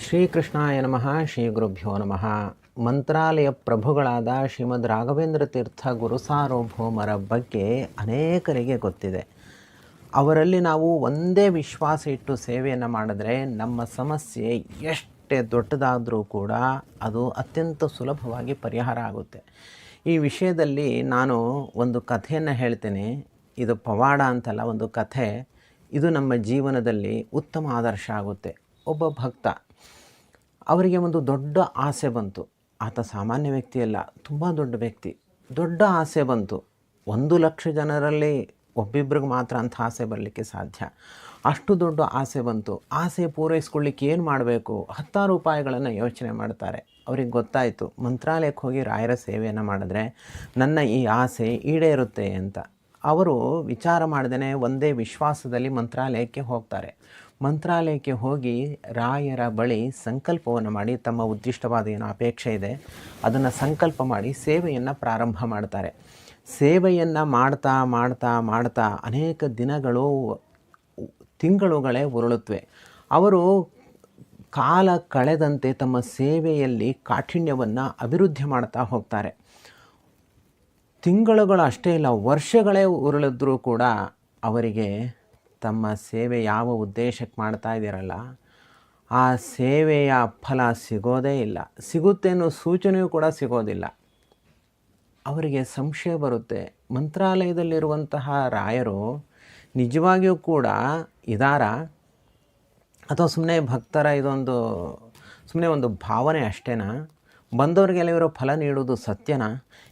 ಶ್ರೀಕೃಷ್ಣಾಯ ನಮಃ. ಶ್ರೀ ಗುರುಭ್ಯೋ ನಮಃ. ಮಂತ್ರಾಲಯ ಪ್ರಭುಗಳಾದ ಶ್ರೀಮದ್ ರಾಘವೇಂದ್ರ ತೀರ್ಥ ಗುರುಸಾರ್ವಭೌಮರ ಬಗ್ಗೆ ಅನೇಕರಿಗೆ ಗೊತ್ತಿದೆ. ಅವರಲ್ಲಿ ನಾವು ಒಂದೇ ವಿಶ್ವಾಸ ಇಟ್ಟು ಸೇವೆಯನ್ನು ಮಾಡಿದ್ರೆ ನಮ್ಮ ಸಮಸ್ಯೆ ಎಷ್ಟೇ ದೊಡ್ಡದಾದರೂ ಕೂಡ ಅದು ಅತ್ಯಂತ ಸುಲಭವಾಗಿ ಪರಿಹಾರ ಆಗುತ್ತೆ. ಈ ವಿಷಯದಲ್ಲಿ ನಾನು ಒಂದು ಕಥೆಯನ್ನು ಹೇಳ್ತೇನೆ. ಇದು ಪವಾಡ ಅಂತಲ್ಲ, ಒಂದು ಕಥೆ. ಇದು ನಮ್ಮ ಜೀವನದಲ್ಲಿ ಉತ್ತಮ ಆದರ್ಶ ಆಗುತ್ತೆ. ಒಬ್ಬ ಭಕ್ತ, ಅವರಿಗೆ ಒಂದು ದೊಡ್ಡ ಆಸೆ ಬಂತು. ಆತ ಸಾಮಾನ್ಯ ವ್ಯಕ್ತಿಯಲ್ಲ, ತುಂಬ ದೊಡ್ಡ ವ್ಯಕ್ತಿ. ದೊಡ್ಡ ಆಸೆ ಬಂತು. 1,00,000 ಜನರಲ್ಲಿ ಒಬ್ಬಿಬ್ರಿಗೆ ಮಾತ್ರ ಅಂಥ ಆಸೆ ಬರಲಿಕ್ಕೆ ಸಾಧ್ಯ. ಅಷ್ಟು ದೊಡ್ಡ ಆಸೆ ಬಂತು. ಆಸೆ ಪೂರೈಸ್ಕೊಳ್ಳಿಕ್ಕೆ ಏನು ಮಾಡಬೇಕು? 10 ಉಪಾಯಗಳನ್ನು ಯೋಚನೆ ಮಾಡ್ತಾರೆ. ಅವ್ರಿಗೆ ಗೊತ್ತಾಯಿತು, ಮಂತ್ರಾಲಯಕ್ಕೆ ಹೋಗಿ ರಾಯರ ಸೇವೆಯನ್ನು ಮಾಡಿದ್ರೆ ನನ್ನ ಈ ಆಸೆ ಈಡೇರುತ್ತೆ ಅಂತ. ಅವರು ವಿಚಾರ ಮಾಡ್ದೇ ಒಂದೇ ವಿಶ್ವಾಸದಲ್ಲಿ ಮಂತ್ರಾಲಯಕ್ಕೆ ಹೋಗ್ತಾರೆ. ಮಂತ್ರಾಲಯಕ್ಕೆ ಹೋಗಿ ರಾಯರ ಬಳಿ ಸಂಕಲ್ಪವನ್ನು ಮಾಡಿ, ತಮ್ಮ ಉದ್ದಿಷ್ಟವಾದ ಏನು ಅಪೇಕ್ಷೆ ಇದೆ ಅದನ್ನು ಸಂಕಲ್ಪ ಮಾಡಿ ಸೇವೆಯನ್ನು ಪ್ರಾರಂಭ ಮಾಡ್ತಾರೆ. ಸೇವೆಯನ್ನು ಮಾಡ್ತಾ ಮಾಡ್ತಾ ಮಾಡ್ತಾ ಅನೇಕ ದಿನಗಳು, ತಿಂಗಳುಗಳೇ ಉರುಳುತ್ತವೆ. ಅವರು ಕಾಲ ಕಳೆದಂತೆ ತಮ್ಮ ಸೇವೆಯಲ್ಲಿ ಕಾಠಿಣ್ಯವನ್ನು ಅಭಿವೃದ್ಧಿ ಮಾಡ್ತಾ ಹೋಗ್ತಾರೆ. ತಿಂಗಳುಗಳು ಅಷ್ಟೇ ಇಲ್ಲ, ವರ್ಷಗಳೇ ಉರುಳಿದ್ರೂ ಕೂಡ ಅವರಿಗೆ ತಮ್ಮ ಸೇವೆ ಯಾವ ಉದ್ದೇಶಕ್ಕೆ ಮಾಡ್ತಾ ಇದ್ದೀರಲ್ಲ ಆ ಸೇವೆಯ ಫಲ ಸಿಗೋದೇ ಇಲ್ಲ. ಸಿಗುತ್ತೆ ಅನ್ನೋ ಸೂಚನೆಯೂ ಕೂಡ ಸಿಗೋದಿಲ್ಲ. ಅವರಿಗೆ ಸಂಶಯ ಬರುತ್ತೆ, ಮಂತ್ರಾಲಯದಲ್ಲಿರುವಂತಹ ರಾಯರು ನಿಜವಾಗಿಯೂ ಕೂಡ ಇದ್ದಾರಾ ಅಥವಾ ಸುಮ್ಮನೆ ಭಕ್ತರ ಇದೊಂದು ಸುಮ್ಮನೆ ಒಂದು ಭಾವನೆ ಅಷ್ಟೇನಾ? ಬಂದವರಿಗೆಲ್ಲ ಇವರು ಫಲ ನೀಡುವುದು ಸತ್ಯನಾ?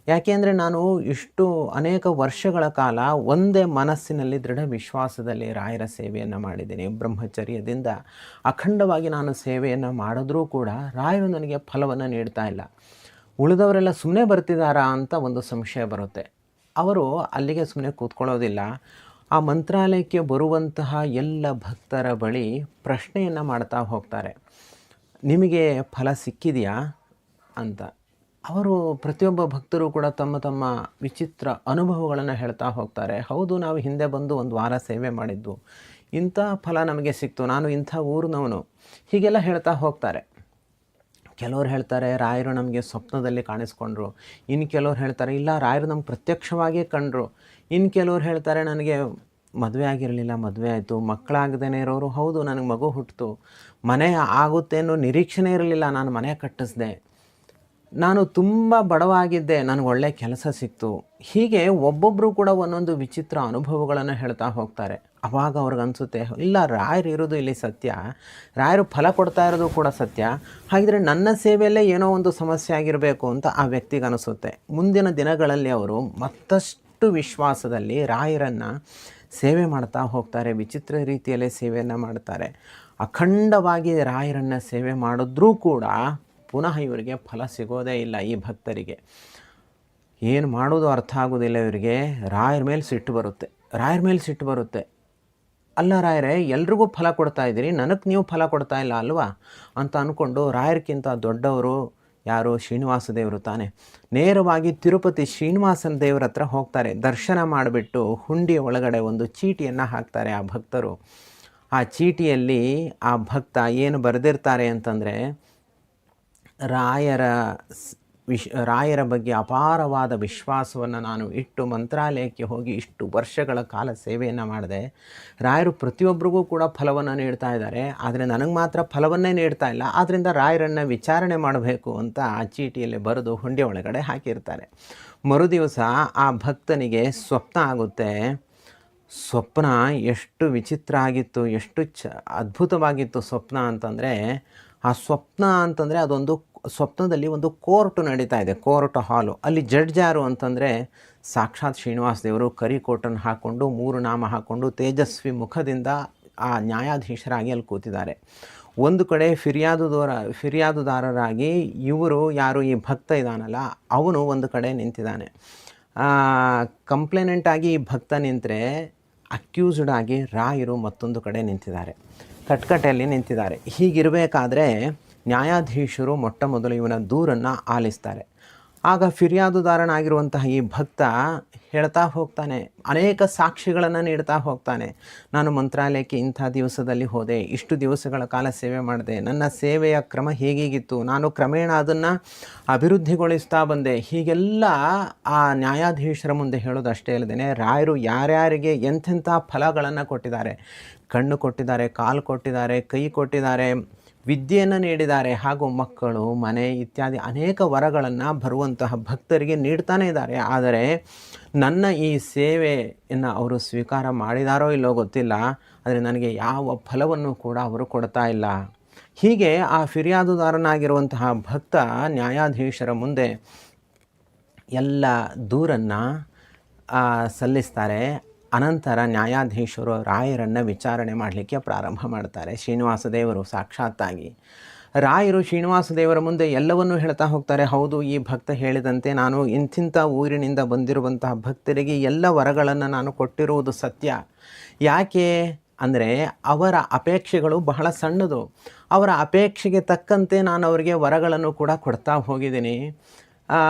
ಯಾಕೆಂದರೆ ನಾನು ಇಷ್ಟು ಅನೇಕ ವರ್ಷಗಳ ಕಾಲ ಒಂದೇ ಮನಸ್ಸಿನಲ್ಲಿ ದೃಢ ವಿಶ್ವಾಸದಲ್ಲಿ ರಾಯರ ಸೇವೆಯನ್ನು ಮಾಡಿದ್ದೀನಿ. ಬ್ರಹ್ಮಚರ್ಯದಿಂದ ಅಖಂಡವಾಗಿ ನಾನು ಸೇವೆಯನ್ನು ಮಾಡಿದ್ರೂ ಕೂಡ ರಾಯರು ನನಗೆ ಫಲವನ್ನು ನೀಡ್ತಾ ಇಲ್ಲ. ಉಳಿದವರೆಲ್ಲ ಸುಮ್ಮನೆ ಬರ್ತಿದ್ದಾರಾ ಅಂತ ಒಂದು ಸಂಶಯ ಬರುತ್ತೆ. ಅವರು ಅಲ್ಲಿಗೆ ಸುಮ್ಮನೆ ಕೂತ್ಕೊಳ್ಳೋದಿಲ್ಲ. ಆ ಮಂತ್ರಾಲಯಕ್ಕೆ ಬರುವಂತಹ ಎಲ್ಲ ಭಕ್ತರ ಬಳಿ ಪ್ರಶ್ನೆಯನ್ನು ಮಾಡ್ತಾ ಹೋಗ್ತಾರೆ, ನಿಮಗೆ ಫಲ ಸಿಕ್ಕಿದೆಯಾ ಅಂತ. ಅವರು ಪ್ರತಿಯೊಬ್ಬ ಭಕ್ತರು ಕೂಡ ತಮ್ಮ ತಮ್ಮ ವಿಚಿತ್ರ ಅನುಭವಗಳನ್ನು ಹೇಳ್ತಾ ಹೋಗ್ತಾರೆ. ಹೌದು, ನಾವು ಹಿಂದೆ ಬಂದು 1 ವಾರ ಸೇವೆ ಮಾಡಿದ್ದು, ಇಂಥ ಫಲ ನಮಗೆ ಸಿಕ್ತು, ನಾನು ಇಂಥ ಊರಿನವನು, ಹೀಗೆಲ್ಲ ಹೇಳ್ತಾ ಹೋಗ್ತಾರೆ. ಕೆಲವ್ರು ಹೇಳ್ತಾರೆ, ರಾಯರು ನಮಗೆ ಸ್ವಪ್ನದಲ್ಲಿ ಕಾಣಿಸ್ಕೊಂಡ್ರು. ಇನ್ನು ಕೆಲವ್ರು ಹೇಳ್ತಾರೆ, ಇಲ್ಲ ರಾಯರು ನಮ್ಗೆ ಪ್ರತ್ಯಕ್ಷವಾಗಿಯೇ ಕಂಡ್ರು. ಇನ್ನು ಕೆಲವ್ರು ಹೇಳ್ತಾರೆ, ನನಗೆ ಮದುವೆ ಆಗಿರಲಿಲ್ಲ, ಮದುವೆ ಆಯಿತು. ಮಕ್ಕಳಾಗದೇ ಇರೋರು, ಹೌದು ನನಗೆ ಮಗು ಹುಟ್ಟಿತು. ಮನೆ ಆಗುತ್ತೆ ಅನ್ನೋ ನಿರೀಕ್ಷಣೆ ಇರಲಿಲ್ಲ, ನಾನು ಮನೆ ಕಟ್ಟಿಸ್ದೆ. ನಾನು ತುಂಬ ಬಡವಾಗಿದ್ದೆ, ನನಗೆ ಒಳ್ಳೆಯ ಕೆಲಸ ಸಿಕ್ತು. ಹೀಗೆ ಒಬ್ಬೊಬ್ಬರು ಕೂಡ ಒಂದೊಂದು ವಿಚಿತ್ರ ಅನುಭವಗಳನ್ನು ಹೇಳ್ತಾ ಹೋಗ್ತಾರೆ. ಆವಾಗ ಅವ್ರಿಗನ್ಸುತ್ತೆ, ಇಲ್ಲ ರಾಯರು ಇರೋದು ಇಲ್ಲಿ ಸತ್ಯ, ರಾಯರು ಫಲ ಕೊಡ್ತಾ ಇರೋದು ಕೂಡ ಸತ್ಯ, ಹಾಗಿದ್ರೆ ನನ್ನ ಸೇವೆಯಲ್ಲೇ ಏನೋ ಒಂದು ಸಮಸ್ಯೆ ಆಗಿರಬೇಕು ಅಂತ ಆ ವ್ಯಕ್ತಿಗೆ ಅನಿಸುತ್ತೆ. ಮುಂದಿನ ದಿನಗಳಲ್ಲಿ ಅವರು ಮತ್ತಷ್ಟು ವಿಶ್ವಾಸದಲ್ಲಿ ರಾಯರನ್ನು ಸೇವೆ ಮಾಡ್ತಾ ಹೋಗ್ತಾರೆ. ವಿಚಿತ್ರ ರೀತಿಯಲ್ಲೇ ಸೇವೆಯನ್ನು ಮಾಡ್ತಾರೆ. ಅಖಂಡವಾಗಿ ರಾಯರನ್ನು ಸೇವೆ ಮಾಡಿದ್ರೂ ಕೂಡ ಪುನಃ ಇವರಿಗೆ ಫಲ ಸಿಗೋದೇ ಇಲ್ಲ. ಈ ಭಕ್ತರಿಗೆ ಏನು ಮಾಡೋದು ಅರ್ಥ ಆಗೋದಿಲ್ಲ. ಇವರಿಗೆ ರಾಯರ ಮೇಲೆ ಸಿಟ್ಟು ಬರುತ್ತೆ. ಅಲ್ಲ ರಾಯರೇ, ಎಲ್ರಿಗೂ ಫಲ ಕೊಡ್ತಾ ಇದ್ದೀರಿ, ನನಗೆ ನೀವು ಫಲ ಕೊಡ್ತಾ ಇಲ್ಲ ಅಲ್ವಾ ಅಂತ ಅಂದ್ಕೊಂಡು ರಾಯರ್ಕಿಂತ ದೊಡ್ಡವರು ಯಾರು? ಶ್ರೀನಿವಾಸ ದೇವರು ತಾನೆ. ನೇರವಾಗಿ ತಿರುಪತಿ ಶ್ರೀನಿವಾಸನ ದೇವರ ಹತ್ರ ಹೋಗ್ತಾರೆ. ದರ್ಶನ ಮಾಡಿಬಿಟ್ಟು ಹುಂಡಿಯ ಒಳಗಡೆ ಒಂದು ಚೀಟಿಯನ್ನು ಹಾಕ್ತಾರೆ ಆ ಭಕ್ತರು. ಆ ಚೀಟಿಯಲ್ಲಿ ಆ ಭಕ್ತ ಏನು ಬರೆದಿರ್ತಾರೆ ಅಂತಂದರೆ, ರಾಯರ ಬಗ್ಗೆ ಅಪಾರವಾದ ವಿಶ್ವಾಸವನ್ನು ನಾನು ಇಟ್ಟು ಮಂತ್ರಾಲಯಕ್ಕೆ ಹೋಗಿ ಇಷ್ಟು ವರ್ಷಗಳ ಕಾಲ ಸೇವೆಯನ್ನು ಮಾಡಿದೆ. ರಾಯರು ಪ್ರತಿಯೊಬ್ಬರಿಗೂ ಕೂಡ ಫಲವನ್ನು ನೀಡ್ತಾ ಇದ್ದಾರೆ, ಆದರೆ ನನಗೆ ಮಾತ್ರ ಫಲವನ್ನೇ ನೀಡ್ತಾ ಇಲ್ಲ. ಆದ್ದರಿಂದ ರಾಯರನ್ನು ವಿಚಾರಣೆ ಮಾಡಬೇಕು ಅಂತ ಆ ಚೀಟಿಯಲ್ಲಿ ಬರೆದು ಹುಂಡಿ ಒಳಗಡೆ ಹಾಕಿರ್ತಾರೆ. ಮರುದಿವಸ ಆ ಭಕ್ತನಿಗೆ ಸ್ವಪ್ನ ಆಗುತ್ತೆ. ಸ್ವಪ್ನ ಎಷ್ಟು ವಿಚಿತ್ರ ಆಗಿತ್ತು, ಎಷ್ಟು ಅದ್ಭುತವಾಗಿತ್ತು ಸ್ವಪ್ನ ಅಂತಂದರೆ, ಆ ಸ್ವಪ್ನ ಅಂತಂದರೆ ಅದೊಂದು ಸ್ವಪ್ನದಲ್ಲಿ ಒಂದು ಕೋರ್ಟ್ ನಡೀತಾ ಇದೆ, ಕೋರ್ಟ್ ಹಾಲು. ಅಲ್ಲಿ ಜಡ್ಜ್ ಯಾರು ಅಂತಂದರೆ ಸಾಕ್ಷಾತ್ ಶ್ರೀನಿವಾಸ ದೇವರು ಕರಿ ಕೋಟನ್ನು ಹಾಕ್ಕೊಂಡು 3 ನಾಮ ಹಾಕ್ಕೊಂಡು ತೇಜಸ್ವಿ ಮುಖದಿಂದ ಆ ನ್ಯಾಯಾಧೀಶರಾಗಿ ಅಲ್ಲಿ ಕೂತಿದ್ದಾರೆ. ಒಂದು ಕಡೆ ಫಿರ್ಯಾದುದಾರರಾಗಿ ಇವರು ಯಾರು ಈ ಭಕ್ತ ಇದ್ದಾನಲ್ಲ ಅವನು ಒಂದು ಕಡೆ ನಿಂತಿದ್ದಾನೆ. ಕಂಪ್ಲೇನೆಂಟ್ ಆಗಿ ಈ ಭಕ್ತ ನಿಂತರೆ, ಅಕ್ಯೂಸ್ಡ್ ಆಗಿ ರಾಯರು ಮತ್ತೊಂದು ಕಡೆ ನಿಂತಿದ್ದಾರೆ, ಕಟ್ಕಟೆಯಲ್ಲಿ ನಿಂತಿದ್ದಾರೆ. ಹೀಗಿರಬೇಕಾದ್ರೆ ನ್ಯಾಯಾಧೀಶರು ಮೊಟ್ಟ ಮೊದಲು ಇವನ ದೂರನ್ನು ಆಲಿಸ್ತಾರೆ. ಆಗ ಫಿರ್ಯಾದುದಾರನಾಗಿರುವಂತಹ ಈ ಭಕ್ತ ಹೇಳ್ತಾ ಹೋಗ್ತಾನೆ, ಅನೇಕ ಸಾಕ್ಷಿಗಳನ್ನು ನೀಡ್ತಾ ಹೋಗ್ತಾನೆ. ನಾನು ಮಂತ್ರಾಲಯಕ್ಕೆ ಇಂಥ ದಿವಸದಲ್ಲಿ ಹೋದೆ, ಇಷ್ಟು ದಿವಸಗಳ ಕಾಲ ಸೇವೆ ಮಾಡಿದೆ, ನನ್ನ ಸೇವೆಯ ಕ್ರಮ ಹೇಗೀಗಿತ್ತು, ನಾನು ಕ್ರಮೇಣ ಅದನ್ನು ಅಭಿವೃದ್ಧಿಗೊಳಿಸ್ತಾ ಬಂದೆ. ಹೀಗೆಲ್ಲ ಆ ನ್ಯಾಯಾಧೀಶರ ಮುಂದೆ ಹೇಳೋದು ಅಷ್ಟೇ ಅಲ್ಲದೆ ರಾಯರು ಯಾರ್ಯಾರಿಗೆ ಎಂಥೆಂಥ ಫಲಗಳನ್ನು ಕೊಟ್ಟಿದ್ದಾರೆ, ಕಣ್ಣು ಕೊಟ್ಟಿದ್ದಾರೆ, ಕಾಲು ಕೊಟ್ಟಿದ್ದಾರೆ, ಕೈ ಕೊಟ್ಟಿದ್ದಾರೆ, ವಿದ್ಯೆಯನ್ನು ನೀಡಿದ್ದಾರೆ, ಹಾಗೂ ಮಕ್ಕಳು, ಮನೆ ಇತ್ಯಾದಿ ಅನೇಕ ವರಗಳನ್ನು ಬರುವಂತಹ ಭಕ್ತರಿಗೆ ನೀಡ್ತಾನೇ ಇದ್ದಾರೆ. ಆದರೆ ನನ್ನ ಈ ಸೇವೆಯನ್ನು ಅವರು ಸ್ವೀಕಾರ ಮಾಡಿದಾರೋ ಇಲ್ಲೋ ಗೊತ್ತಿಲ್ಲ, ಆದರೆ ನನಗೆ ಯಾವ ಫಲವನ್ನು ಕೂಡ ಅವರು ಕೊಡ್ತಾ ಇಲ್ಲ. ಹೀಗೆ ಆ ಫಿರ್ಯಾದುದಾರನಾಗಿರುವಂತಹ ಭಕ್ತ ನ್ಯಾಯಾಧೀಶರ ಮುಂದೆ ಎಲ್ಲ ದೂರನ್ನು ಸಲ್ಲಿಸ್ತಾರೆ. ಅನಂತರ ನ್ಯಾಯಾಧೀಶರು ರಾಯರನ್ನು ವಿಚಾರಣೆ ಮಾಡಲಿಕ್ಕೆ ಪ್ರಾರಂಭ ಮಾಡ್ತಾರೆ. ಶ್ರೀನಿವಾಸ ದೇವರು ಸಾಕ್ಷಾತ್ತಾಗಿ ರಾಯರು ಶ್ರೀನಿವಾಸ ದೇವರ ಮುಂದೆ ಎಲ್ಲವನ್ನೂ ಹೇಳ್ತಾ ಹೋಗ್ತಾರೆ. ಹೌದು, ಈ ಭಕ್ತ ಹೇಳಿದಂತೆ ನಾನು ಇಂತಿಂಥ ಊರಿನಿಂದ ಬಂದಿರುವಂತಹ ಭಕ್ತರಿಗೆ ಎಲ್ಲ ವರಗಳನ್ನು ನಾನು ಕೊಟ್ಟಿರುವುದು ಸತ್ಯ. ಯಾಕೆ ಅಂದರೆ ಅವರ ಅಪೇಕ್ಷೆಗಳು ಬಹಳ ಸಣ್ಣದು. ಅವರ ಅಪೇಕ್ಷೆಗೆ ತಕ್ಕಂತೆ ನಾನು ಅವರಿಗೆ ವರಗಳನ್ನು ಕೂಡ ಕೊಡ್ತಾ ಹೋಗಿದ್ದೀನಿ.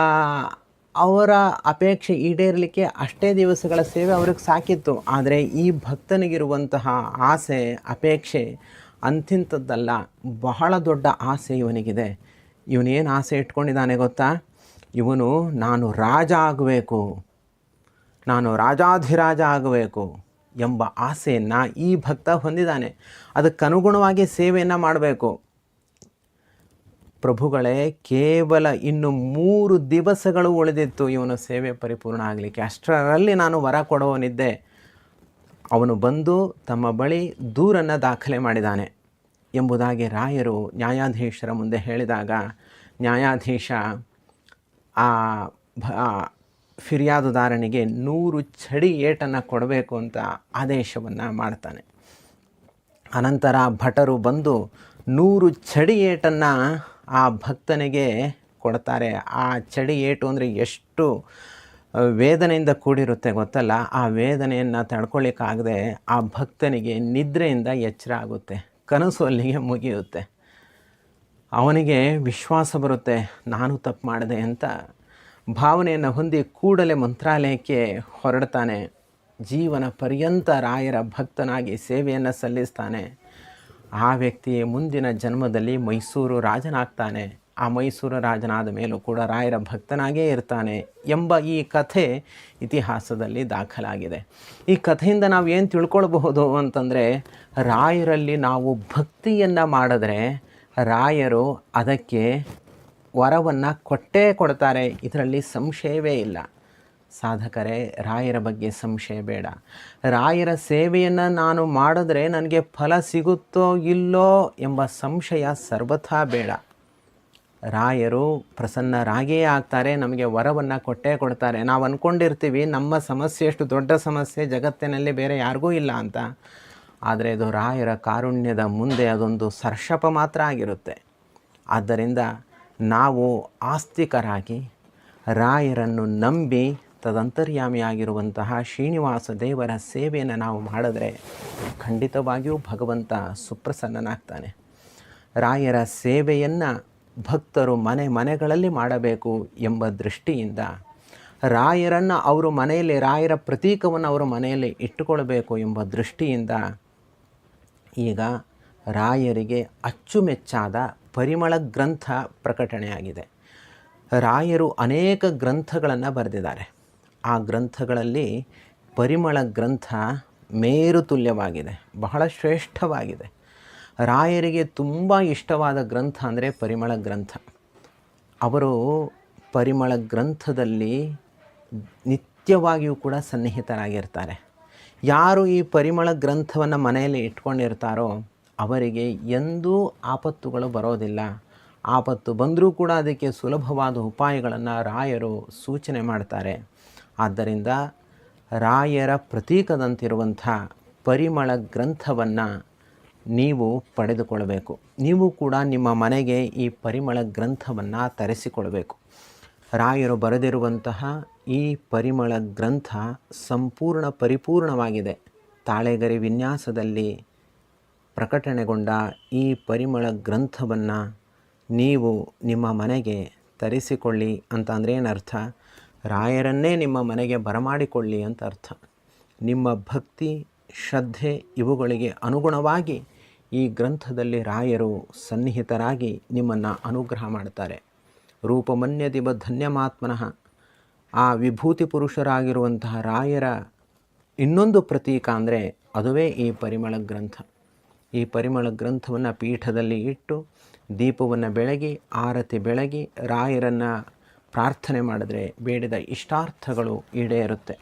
ಅವರ ಅಪೇಕ್ಷೆ ಈಡೇರಲಿಕ್ಕೆ ಅಷ್ಟೇ ದಿವಸಗಳ ಸೇವೆ ಅವ್ರಿಗೆ ಸಾಕಿತ್ತು. ಆದರೆ ಈ ಭಕ್ತನಿಗಿರುವಂತಹ ಆಸೆ, ಅಪೇಕ್ಷೆ ಅಂತಿಂಥದ್ದಲ್ಲ, ಬಹಳ ದೊಡ್ಡ ಆಸೆ ಇವನಿಗಿದೆ. ಇವನೇನು ಆಸೆ ಇಟ್ಕೊಂಡಿದ್ದಾನೆ ಗೊತ್ತಾ? ಇವನು ನಾನು ರಾಜ ಆಗಬೇಕು, ನಾನು ರಾಜಾಧಿರಾಜ ಆಗಬೇಕು ಎಂಬ ಆಸೆಯನ್ನು ಈ ಭಕ್ತ ಹೊಂದಿದ್ದಾನೆ. ಅದಕ್ಕನುಗುಣವಾಗಿ ಸೇವೆಯನ್ನು ಮಾಡಬೇಕು. ಪ್ರಭುಗಳೇ, ಕೇವಲ ಇನ್ನು 3 ದಿವಸಗಳು ಉಳಿದಿತ್ತು ಇವನು ಸೇವೆ ಪರಿಪೂರ್ಣ ಆಗಲಿಕ್ಕೆ. ಅಷ್ಟರಲ್ಲಿ ನಾನು ವರ ಕೊಡುವವನಿದ್ದೆ. ಅವನು ಬಂದು ತಮ್ಮ ಬಳಿ ದೂರನ್ನು ದಾಖಲೆ ಮಾಡಿದ್ದಾನೆ ಎಂಬುದಾಗಿ ರಾಯರು ನ್ಯಾಯಾಧೀಶರ ಮುಂದೆ ಹೇಳಿದಾಗ, ನ್ಯಾಯಾಧೀಶ ಆ ಫಿರ್ಯಾದುದಾರನಿಗೆ 100 ಚಡಿ ಏಟನ್ನು ಕೊಡಬೇಕು ಅಂತ ಆದೇಶವನ್ನು ಮಾಡ್ತಾನೆ. ಅನಂತರ ಭಟರು ಬಂದು 100 ಚಡಿ ಏಟನ್ನು ಆ ಭಕ್ತನಿಗೆ ಕೊಡ್ತಾರೆ. ಆ ಚಡಿ ಏಟು ಅಂದರೆ ಎಷ್ಟು ವೇದನೆಯಿಂದ ಕೂಡಿರುತ್ತೆ ಗೊತ್ತಲ್ಲ. ಆ ವೇದನೆಯನ್ನು ತಡ್ಕೊಳ್ಳಿಕ್ಕಾಗದೆ ಆ ಭಕ್ತನಿಗೆ ನಿದ್ರೆಯಿಂದ ಎಚ್ಚರ ಆಗುತ್ತೆ, ಕನಸು ಅಲ್ಲಿಗೆ ಮುಗಿಯುತ್ತೆ. ಅವನಿಗೆ ವಿಶ್ವಾಸ ಬರುತ್ತೆ, ನಾನು ತಪ್ಪು ಮಾಡಿದೆ ಅಂತ ಭಾವನೆಯನ್ನು ಹೊಂದಿ ಕೂಡಲೇ ಮಂತ್ರಾಲಯಕ್ಕೆ ಹೊರಡ್ತಾನೆ. ಜೀವನ ಪರ್ಯಂತ ರಾಯರ ಭಕ್ತನಾಗಿ ಸೇವೆಯನ್ನು ಸಲ್ಲಿಸ್ತಾನೆ. ಆ ವ್ಯಕ್ತಿ ಮುಂದಿನ ಜನ್ಮದಲ್ಲಿ ಮೈಸೂರು ರಾಜನಾಗ್ತಾನೆ. ಆ ಮೈಸೂರು ರಾಜನಾದ ಮೇಲೂ ಕೂಡ ರಾಯರ ಭಕ್ತನಾಗೇ ಇರ್ತಾನೆ ಎಂಬ ಈ ಕಥೆ ಇತಿಹಾಸದಲ್ಲಿ ದಾಖಲಾಗಿದೆ. ಈ ಕಥೆಯಿಂದ ನಾವು ಏನು ತಿಳ್ಕೊಳ್ಬಹುದು ಅಂತಂದರೆ, ರಾಯರಲ್ಲಿ ನಾವು ಭಕ್ತಿಯನ್ನು ಮಾಡಿದ್ರೆ ರಾಯರು ಅದಕ್ಕೆ ವರವನ್ನು ಕೊಟ್ಟೇ ಕೊಡ್ತಾರೆ. ಇದರಲ್ಲಿ ಸಂಶಯವೇ ಇಲ್ಲ. ಸಾಧಕರೇ, ರಾಯರ ಬಗ್ಗೆ ಸಂಶಯ ಬೇಡ. ರಾಯರ ಸೇವೆಯನ್ನು ನಾನು ಮಾಡಿದ್ರೆ ನನಗೆ ಫಲ ಸಿಗುತ್ತೋ ಇಲ್ಲೋ ಎಂಬ ಸಂಶಯ ಸರ್ವಥಾ ಬೇಡ. ರಾಯರು ಪ್ರಸನ್ನರಾಗೇ ಆಗ್ತಾರೆ, ನಮಗೆ ವರವನ್ನು ಕೊಟ್ಟೇ ಕೊಡ್ತಾರೆ. ನಾವು ಅಂದ್ಕೊಂಡಿರ್ತೀವಿ ನಮ್ಮ ಸಮಸ್ಯೆ ಎಷ್ಟು ದೊಡ್ಡ ಸಮಸ್ಯೆ ಜಗತ್ತಿನಲ್ಲಿ ಬೇರೆ ಯಾರಿಗೂ ಇಲ್ಲ ಅಂತ. ಆದರೆ ಇದು ರಾಯರ ಕಾರುಣ್ಯದ ಮುಂದೆ ಅದೊಂದು ಸರ್ಷಪ ಮಾತ್ರ ಆಗಿರುತ್ತೆ. ಆದ್ದರಿಂದ ನಾವು ಆಸ್ತಿಕರಾಗಿ ರಾಯರನ್ನು ನಂಬಿ ತದಂತರ್ಯಾಮಿಯಾಗಿರುವಂತಹ ಶ್ರೀನಿವಾಸ ದೇವರ ಸೇವೆಯನ್ನು ನಾವು ಮಾಡಿದ್ರೆ ಖಂಡಿತವಾಗಿಯೂ ಭಗವಂತ ಸುಪ್ರಸನ್ನನಾಗ್ತಾನೆ. ರಾಯರ ಸೇವೆಯನ್ನು ಭಕ್ತರು ಮನೆಗಳಲ್ಲಿ ಮಾಡಬೇಕು ಎಂಬ ದೃಷ್ಟಿಯಿಂದ ರಾಯರನ್ನು ಅವರು ಮನೆಯಲ್ಲಿ, ರಾಯರ ಪ್ರತೀಕವನ್ನು ಅವರು ಮನೆಯಲ್ಲಿ ಇಟ್ಟುಕೊಳ್ಬೇಕು ಎಂಬ ದೃಷ್ಟಿಯಿಂದ ಈಗ ರಾಯರಿಗೆ ಅಚ್ಚುಮೆಚ್ಚಾದ ಪರಿಮಳ ಗ್ರಂಥ ಪ್ರಕಟಣೆಯಾಗಿದೆ. ರಾಯರು ಅನೇಕ ಗ್ರಂಥಗಳನ್ನು ಬರೆದಿದ್ದಾರೆ. ಆ ಗ್ರಂಥಗಳಲ್ಲಿ ಪರಿಮಳ ಗ್ರಂಥ ಮೇರು ತುಲ್ಯವಾಗಿದೆ, ಬಹಳ ಶ್ರೇಷ್ಠವಾಗಿದೆ. ರಾಯರಿಗೆ ತುಂಬ ಇಷ್ಟವಾದ ಗ್ರಂಥ ಅಂದರೆ ಪರಿಮಳ ಗ್ರಂಥ. ಅವರು ಪರಿಮಳ ಗ್ರಂಥದಲ್ಲಿ ನಿತ್ಯವಾಗಿಯೂ ಕೂಡ ಸನ್ನಿಹಿತರಾಗಿರ್ತಾರೆ. ಯಾರು ಈ ಪರಿಮಳ ಗ್ರಂಥವನ್ನು ಮನೆಯಲ್ಲಿ ಇಟ್ಕೊಂಡಿರ್ತಾರೋ ಅವರಿಗೆ ಎಂದೂ ಆಪತ್ತುಗಳು ಬರೋದಿಲ್ಲ. ಆಪತ್ತು ಬಂದರೂ ಕೂಡ ಅದಕ್ಕೆ ಸುಲಭವಾದ ಉಪಾಯಗಳನ್ನು ರಾಯರು ಸೂಚನೆ ಮಾಡ್ತಾರೆ. ಆದ್ದರಿಂದ ರಾಯರ ಪ್ರತೀಕದಂತಿರುವಂಥ ಪರಿಮಳ ಗ್ರಂಥವನ್ನು ನೀವು ಪಡೆದುಕೊಳ್ಳಬೇಕು. ನೀವು ಕೂಡ ನಿಮ್ಮ ಮನೆಗೆ ಈ ಪರಿಮಳ ಗ್ರಂಥವನ್ನು ತರಿಸಿಕೊಳ್ಬೇಕು. ರಾಯರು ಬರೆದಿರುವಂತಹ ಈ ಪರಿಮಳ ಗ್ರಂಥ ಸಂಪೂರ್ಣ ಪರಿಪೂರ್ಣವಾಗಿದೆ. ತಾಳೆಗರಿ ವಿನ್ಯಾಸದಲ್ಲಿ ಪ್ರಕಟಣೆಗೊಂಡ ಈ ಪರಿಮಳ ಗ್ರಂಥವನ್ನು ನೀವು ನಿಮ್ಮ ಮನೆಗೆ ತರಿಸಿಕೊಳ್ಳಿ ಅಂತ ಅಂದರೆ ಏನರ್ಥ? ರಾಯರನ್ನೇ ನಿಮ್ಮ ಮನೆಗೆ ಬರಮಾಡಿಕೊಳ್ಳಿ ಅಂತ ಅರ್ಥ. ನಿಮ್ಮ ಭಕ್ತಿ, ಶ್ರದ್ಧೆ ಇವುಗಳಿಗೆ ಅನುಗುಣವಾಗಿ ಈ ಗ್ರಂಥದಲ್ಲಿ ರಾಯರು ಸನ್ನಿಹಿತರಾಗಿ ನಿಮ್ಮನ್ನು ಅನುಗ್ರಹ ಮಾಡ್ತಾರೆ. ರೂಪಮನ್ಯದಿವ ಧನ್ಯಮಾತ್ಮನಃ, ಆ ವಿಭೂತಿ ಪುರುಷರಾಗಿರುವಂತಹ ರಾಯರ ಇನ್ನೊಂದು ಪ್ರತೀಕ ಅಂದರೆ ಅದುವೇ ಈ ಪರಿಮಳ ಗ್ರಂಥ. ಈ ಪರಿಮಳ ಗ್ರಂಥವನ್ನು ಪೀಠದಲ್ಲಿ ಇಟ್ಟು ದೀಪವನ್ನು ಬೆಳಗಿ ಆರತಿ ಬೆಳಗಿ ರಾಯರನ್ನು ಪ್ರಾರ್ಥನೆ ಮಾಡಿದ್ರೆ ಬೇಡಿದ ಇಷ್ಟಾರ್ಥಗಳು ಈಡೇರುತ್ತೆ.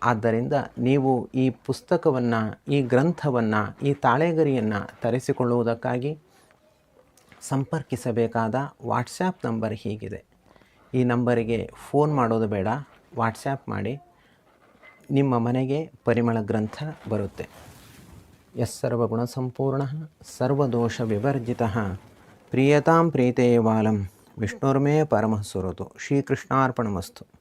ಆದ್ದರಿಂದ ನೀವು ಈ ಪುಸ್ತಕವನ್ನು, ಈ ಗ್ರಂಥವನ್ನು, ಈ ತಾಳೆಗರಿಯನ್ನು ತರಿಸಿಕೊಳ್ಳುವುದಕ್ಕಾಗಿ ಸಂಪರ್ಕಿಸಬೇಕಾದ ವಾಟ್ಸ್ಯಾಪ್ ನಂಬರ್ ಹೀಗಿದೆ. ಈ ನಂಬರಿಗೆ ಫೋನ್ ಮಾಡೋದು ಬೇಡ, ವಾಟ್ಸ್ಯಾಪ್ ಮಾಡಿ. ನಿಮ್ಮ ಮನೆಗೆ ಪರಿಮಳ ಗ್ರಂಥ ಬರುತ್ತೆ. ಯಸ್ಸರ್ವಗುಣ ಸಂಪೂರ್ಣ ಸರ್ವದೋಷ ವಿವರ್ಜಿತ ಪ್ರಿಯತಾಂ ಪ್ರೀತೇವಾಲಂ ವಿಷ್ಣುರ್ಮೇ ಪರಮಃ ಸುರತು. ಶ್ರೀಕೃಷ್ಣಾರ್ಪಣಮಸ್ತು.